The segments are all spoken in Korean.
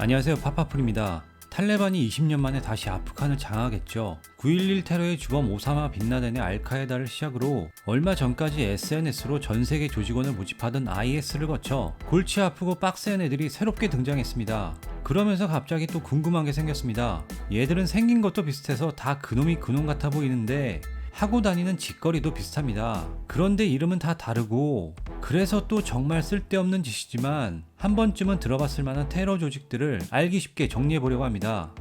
안녕하세요, 파파풀입니다. 탈레반이 20년 만에 다시 아프간을 장악했죠. 9.11 테러의 주범 오사마 빈라덴의 알카에다를 시작으로 얼마 전까지 SNS로 전세계 조직원을 모집하던 IS를 거쳐 골치 아프고 빡센 애들이 새롭게 등장했습니다. 그러면서 갑자기 또 궁금한 게 생겼습니다. 얘들은 생긴 것도 비슷해서 다 그놈이 그놈 같아 보이는데 하고 다니는 짓거리도 비슷합니다. 그런데 이름은 다 다르고, 그래서 또 정말 쓸데없는 짓이지만 한 번쯤은 들어봤을 만한 테러 조직들을 알기 쉽게 정리해보려고 합니다.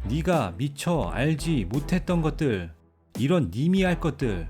네가 미처 알지 못했던 것들, 이런 님이 알 것들.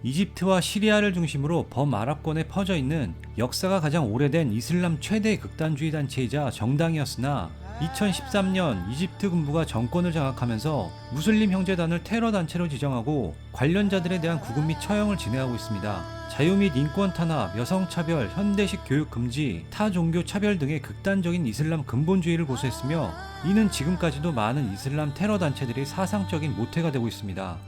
이집트와 시리아를 중심으로 범아랍권에 퍼져 있는 역사가 가장 오래된 이슬람 최대 극단주의 단체이자 정당이었으나 2013년 이집트 군부가 정권을 장악하면서 무슬림 형제단을 테러 단체로 지정하고 관련자들에 대한 구금 및 처형을 진행하고 있습니다. 자유 및 인권 탄압, 여성 차별, 현대식 교육 금지, 타 종교 차별 등의 극단적인 이슬람 근본주의를 고수했으며 이는 지금까지도 많은 이슬람 테러 단체들의 사상적인 모태가 되고 있습니다.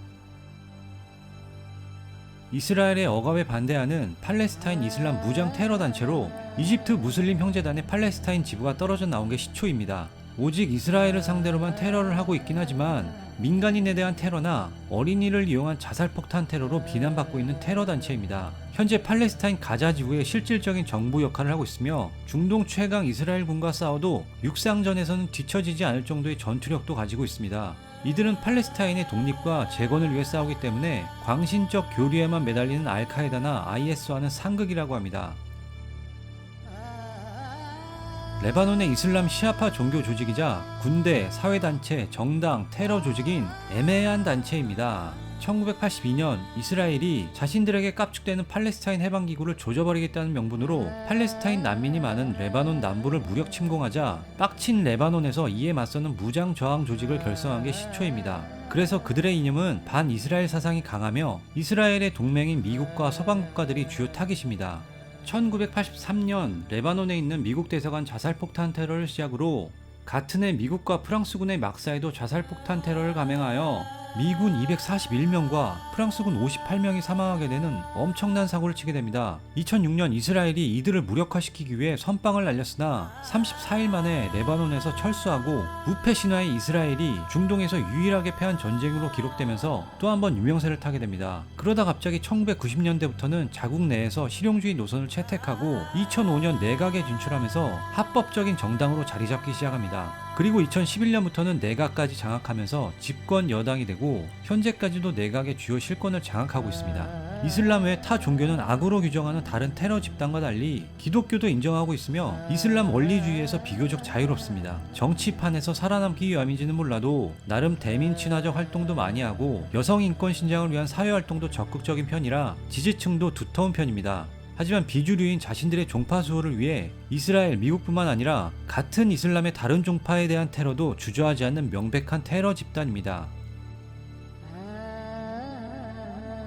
이스라엘의 억압에 반대하는 팔레스타인 이슬람 무장 테러 단체로 이집트 무슬림 형제단의 팔레스타인 지부가 떨어져 나온 게 시초입니다. 오직 이스라엘을 상대로만 테러를 하고 있긴 하지만 민간인에 대한 테러나 어린이를 이용한 자살폭탄 테러로 비난받고 있는 테러 단체입니다. 현재 팔레스타인 가자 지구의 실질적인 정부 역할을 하고 있으며 중동 최강 이스라엘군과 싸워도 육상전에서는 뒤처지지 않을 정도의 전투력도 가지고 있습니다. 이들은 팔레스타인의 독립과 재건을 위해 싸우기 때문에 광신적 교리에만 매달리는 알카에다나 IS와는 상극이라고 합니다. 레바논의 이슬람 시아파 종교 조직이자 군대, 사회단체, 정당, 테러 조직인 애매한 단체입니다. 1982년 이스라엘이 자신들에게 깝죽대는 팔레스타인 해방기구를 조져버리겠다는 명분으로 팔레스타인 난민이 많은 레바논 남부를 무력 침공하자 빡친 레바논에서 이에 맞서는 무장 저항 조직을 결성한 게 시초입니다. 그래서 그들의 이념은 반이스라엘 사상이 강하며 이스라엘의 동맹인 미국과 서방 국가들이 주요 타깃입니다. 1983년 레바논에 있는 미국 대사관 자살폭탄 테러를 시작으로 같은 해 미국과 프랑스군의 막사에도 자살폭탄 테러를 감행하여 미군 241명과 프랑스군 58명이 사망하게 되는 엄청난 사고를 치게 됩니다. 2006년 이스라엘이 이들을 무력화시키기 위해 선빵을 날렸으나 34일 만에 레바논에서 철수하고 무패 신화의 이스라엘이 중동에서 유일하게 패한 전쟁으로 기록되면서 또 한 번 유명세를 타게 됩니다. 그러다 갑자기 1990년대부터는 자국 내에서 실용주의 노선을 채택하고 2005년 내각에 진출하면서 합법적인 정당으로 자리 잡기 시작합니다. 그리고 2011년부터는 내각까지 장악하면서 집권 여당이 되고 현재까지도 내각의 주요 실권을 장악하고 있습니다. 이슬람 외 타 종교는 악으로 규정하는 다른 테러 집단과 달리 기독교도 인정하고 있으며 이슬람 원리주의에서 비교적 자유롭습니다. 정치판에서 살아남기 위함인지는 몰라도 나름 대민 친화적 활동도 많이 하고 여성 인권 신장을 위한 사회활동도 적극적인 편이라 지지층도 두터운 편입니다. 하지만 비주류인 자신들의 종파 수호를 위해 이스라엘, 미국뿐만 아니라 같은 이슬람의 다른 종파에 대한 테러도 주저하지 않는 명백한 테러 집단입니다.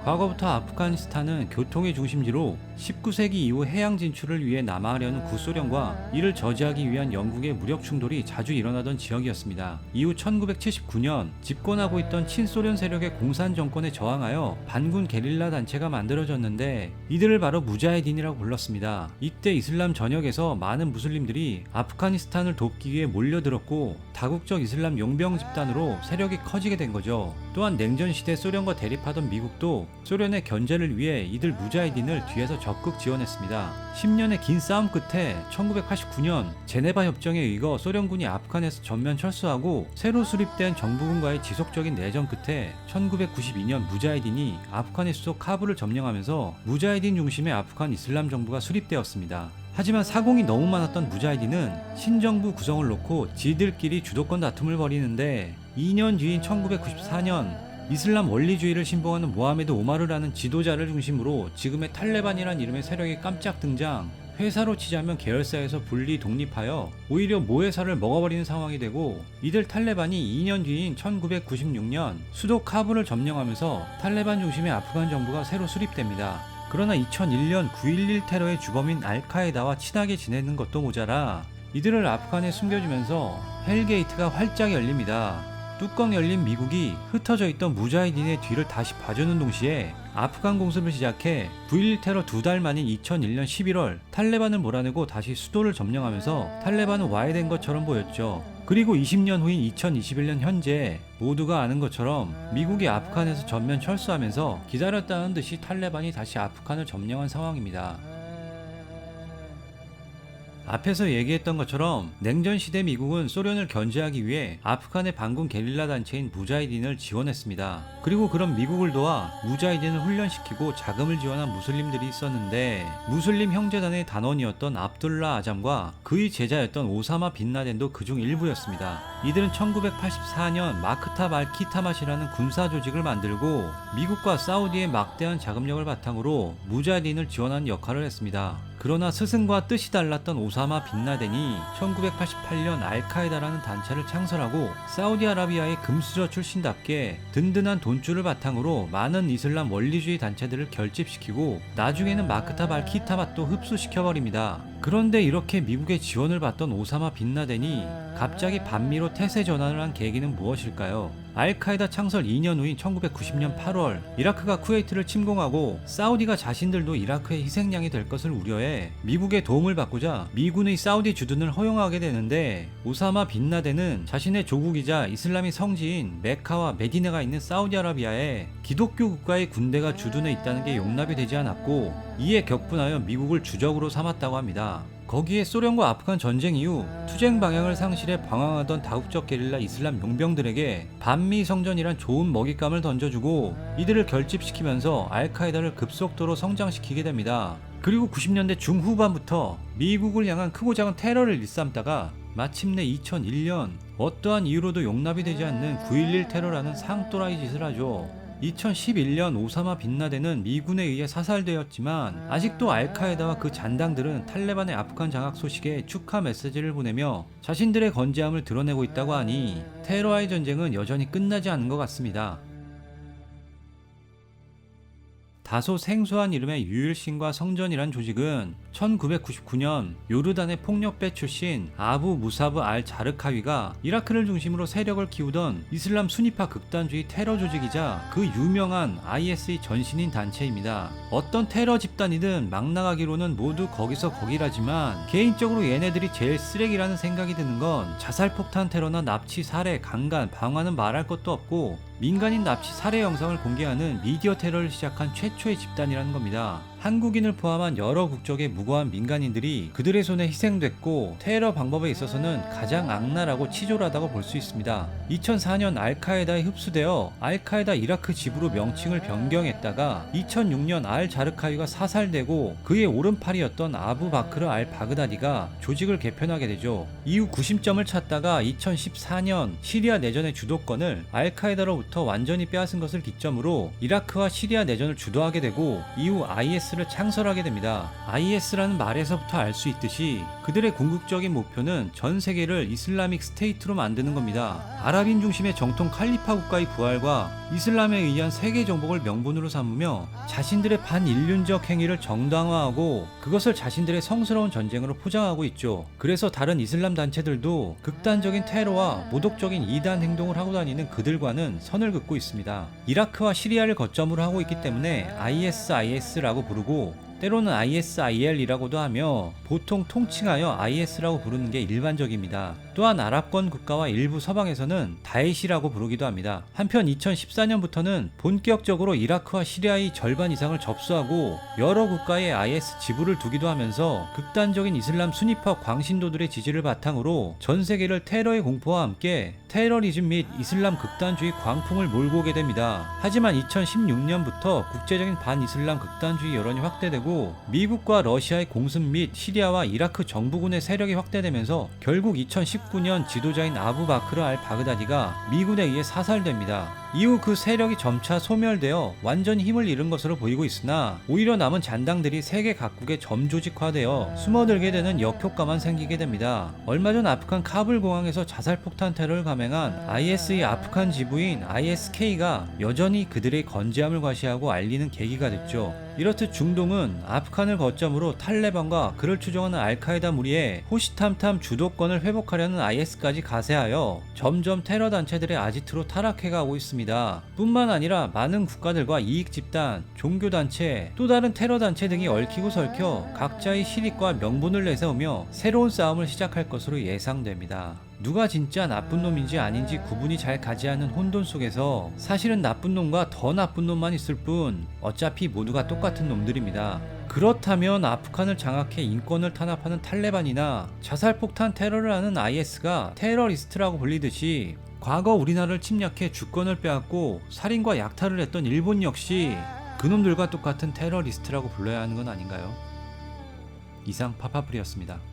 과거부터 아프가니스탄은 교통의 중심지로 19세기 이후 해양 진출을 위해 남하하려는 구소련과 이를 저지하기 위한 영국의 무력 충돌이 자주 일어나던 지역이었습니다. 이후 1979년 집권하고 있던 친소련 세력의 공산 정권에 저항하여 반군 게릴라 단체가 만들어졌는데 이들을 바로 무자헤딘이라고 불렀습니다. 이때 이슬람 전역에서 많은 무슬림들이 아프가니스탄을 돕기 위해 몰려들었고 다국적 이슬람 용병 집단으로 세력이 커지게 된 거죠. 또한 냉전시대 소련과 대립하던 미국도 소련의 견제를 위해 이들 무자헤딘을 뒤에서 적극 지원했습니다. 10년의 긴 싸움 끝에 1989년 제네바 협정에 의거 소련군이 아프간에서 전면 철수하고 새로 수립된 정부군과의 지속적인 내전 끝에 1992년 무자헤딘이 아프간의 수도 카불을 점령하면서 무자헤딘 중심의 아프간 이슬람 정부가 수립되었습니다. 하지만 사공이 너무 많았던 무자헤딘은 신정부 구성을 놓고 지들끼리 주도권 다툼을 벌이는데 2년 뒤인 1994년 이슬람 원리주의를 신봉하는 모하메드 오마르라는 지도자를 중심으로 지금의 탈레반이란 이름의 세력이 깜짝 등장, 회사로 치자면 계열사에서 분리 독립하여 오히려 모회사를 먹어버리는 상황이 되고 이들 탈레반이 2년 뒤인 1996년 수도 카불을 점령하면서 탈레반 중심의 아프간 정부가 새로 수립됩니다. 그러나 2001년 9.11 테러의 주범인 알카에다와 친하게 지내는 것도 모자라 이들을 아프간에 숨겨주면서 헬게이트가 활짝 열립니다. 뚜껑 열린 미국이 흩어져 있던 무자히딘의 뒤를 다시 봐주는 동시에 아프간 공습을 시작해 9.11 테러 2달 만인 2001년 11월 탈레반을 몰아내고 다시 수도를 점령하면서 탈레반은 와해된 것처럼 보였죠. 그리고 20년 후인 2021년 현재 모두가 아는 것처럼 미국이 아프간에서 전면 철수하면서 기다렸다는 듯이 탈레반이 다시 아프간을 점령한 상황입니다. 앞에서 얘기했던 것처럼 냉전시대 미국은 소련을 견제하기 위해 아프간의 반군 게릴라 단체인 무자히딘을 지원했습니다. 그리고 그런 미국을 도와 무자히딘을 훈련시키고 자금을 지원한 무슬림들이 있었는데 무슬림 형제단의 단원이었던 압둘라 아잠과 그의 제자였던 오사마 빈라덴도 그중 일부였습니다. 이들은 1984년 마크탑 알 키타맛이라는 군사 조직을 만들고 미국과 사우디의 막대한 자금력을 바탕으로 무자히딘을 지원하는 역할을 했습니다. 그러나 스승과 뜻이 달랐던 오사마 빈라덴이 1988년 알카에다라는 단체를 창설하고 사우디아라비아의 금수저 출신답게 든든한 돈줄을 바탕으로 많은 이슬람 원리주의 단체들을 결집시키고 나중에는 마크탑 알 키타맛도 흡수시켜버립니다. 그런데 이렇게 미국의 지원을 받던 오사마 빈라덴이 갑자기 반미로 태세 전환을 한 계기는 무엇일까요? 알카에다 창설 2년 후인 1990년 8월 이라크가 쿠웨이트를 침공하고 사우디가 자신들도 이라크의 희생양이 될 것을 우려해 미국의 도움을 받고자 미군의 사우디 주둔을 허용하게 되는데 오사마 빈라덴은 자신의 조국이자 이슬람의 성지인 메카와 메디나가 있는 사우디아라비아에 기독교 국가의 군대가 주둔해 있다는 게 용납이 되지 않았고 이에 격분하여 미국을 주적으로 삼았다고 합니다. 거기에 소련과 아프간 전쟁 이후 투쟁 방향을 상실해 방황하던 다국적 게릴라 이슬람 용병들에게 반미 성전이란 좋은 먹잇감을 던져주고 이들을 결집시키면서 알카에다를 급속도로 성장시키게 됩니다. 그리고 90년대 중후반부터 미국을 향한 크고 작은 테러를 일삼다가 마침내 2001년 어떠한 이유로도 용납이 되지 않는 9.11 테러라는 상또라이 짓을 하죠. 2011년 오사마 빈라덴은 미군에 의해 사살되었지만 아직도 알카에다와 그 잔당들은 탈레반의 아프간 장악 소식에 축하 메시지를 보내며 자신들의 건재함을 드러내고 있다고 하니 테러와의 전쟁은 여전히 끝나지 않은 것 같습니다. 다소 생소한 이름의 유일신과 성전이란 조직은 1999년 요르단의 폭력배 출신 아부 무사브 알 자르카위가 이라크를 중심으로 세력을 키우던 이슬람 순위파 극단주의 테러 조직이자 그 유명한 IS의 전신인 단체입니다. 어떤 테러 집단이든 막 나가기로는 모두 거기서 거기라지만 개인적으로 얘네들이 제일 쓰레기라는 생각이 드는 건 자살폭탄 테러나 납치, 살해, 강간, 방화는 말할 것도 없고 민간인 납치 살해 영상을 공개하는 미디어 테러를 시작한 최초의 집단이라는 겁니다. 한국인을 포함한 여러 국적의 무고한 민간인들이 그들의 손에 희생됐고 테러 방법에 있어서는 가장 악랄하고 치졸하다고 볼 수 있습니다. 2004년 알카에다에 흡수되어 알카에다 이라크 지부로 명칭을 변경했다가 2006년 알 자르카위가 사살되고 그의 오른팔이었던 아부 바크르 알 바그다디가 조직을 개편하게 되죠. 이후 구심점을 찾다가 2014년 시리아 내전의 주도권을 알카에다로부터 완전히 빼앗은 것을 기점으로 이라크와 시리아 내전을 주도하게 되고 이후 IS를 창설하게 됩니다. IS라는 말에서부터 알 수 있듯이 그들의 궁극적인 목표는 전 세계를 이슬라믹 스테이트로 만드는 겁니다. 아랍인 중심의 정통 칼리파 국가의 부활과 이슬람에 의한 세계 정복을 명분으로 삼으며 자신들의 반인륜적 행위를 정당화하고 그것을 자신들의 성스러운 전쟁으로 포장하고 있죠. 그래서 다른 이슬람 단체들도 극단적인 테러와 모독적인 이단 행동을 하고 다니는 그들과는 선을 긋고 있습니다. 이라크와 시리아를 거점으로 하고 있기 때문에 ISIS라고 부르고 때로는 ISIL이라고도 하며 보통 통칭하여 IS라고 부르는 게 일반적입니다. 또한 아랍권 국가와 일부 서방에서는 다에시라고 부르기도 합니다. 한편 2014년부터는 본격적으로 이라크와 시리아의 절반 이상을 접수하고 여러 국가에 IS 지부를 두기도 하면서 극단적인 이슬람 순위파 광신도들의 지지를 바탕으로 전 세계를 테러의 공포와 함께 테러리즘 및 이슬람 극단주의 광풍을 몰고 오게 됩니다. 하지만 2016년부터 국제적인 반이슬람 극단주의 여론이 확대되고 미국과 러시아의 공습 및 시리아와 이라크 정부군의 세력이 확대되면서 결국 2019년 지도자인 아부 바크르 알 바그다디가 미군에 의해 사살됩니다. 이후 그 세력이 점차 소멸되어 완전히 힘을 잃은 것으로 보이고 있으나 오히려 남은 잔당들이 세계 각국에 점조직화되어 숨어들게 되는 역효과만 생기게 됩니다. 얼마 전 아프간 카불 공항에서 자살폭탄 테러를 감행한 IS의 아프간 지부인 ISK가 여전히 그들의 건재함을 과시하고 알리는 계기가 됐죠. 이렇듯 중동은 아프간을 거점으로 탈레반과 그를 추종하는 알카에다 무리의 호시탐탐 주도권을 회복하려는 IS까지 가세하여 점점 테러 단체들의 아지트로 타락해가고 있습니다. 뿐만 아니라 많은 국가들과 이익집단, 종교단체, 또 다른 테러 단체 등이 얽히고 설켜 각자의 실익과 명분을 내세우며 새로운 싸움을 시작할 것으로 예상됩니다. 누가 진짜 나쁜 놈인지 아닌지 구분이 잘 가지 않는 혼돈 속에서 사실은 나쁜 놈과 더 나쁜 놈만 있을 뿐 어차피 모두가 똑같은 놈들입니다. 그렇다면 아프간을 장악해 인권을 탄압하는 탈레반이나 자살폭탄 테러를 하는 IS가 테러리스트라고 불리듯이 과거 우리나라를 침략해 주권을 빼앗고 살인과 약탈을 했던 일본 역시 그놈들과 똑같은 테러리스트라고 불러야 하는 건 아닌가요? 이상 파파풀이었습니다.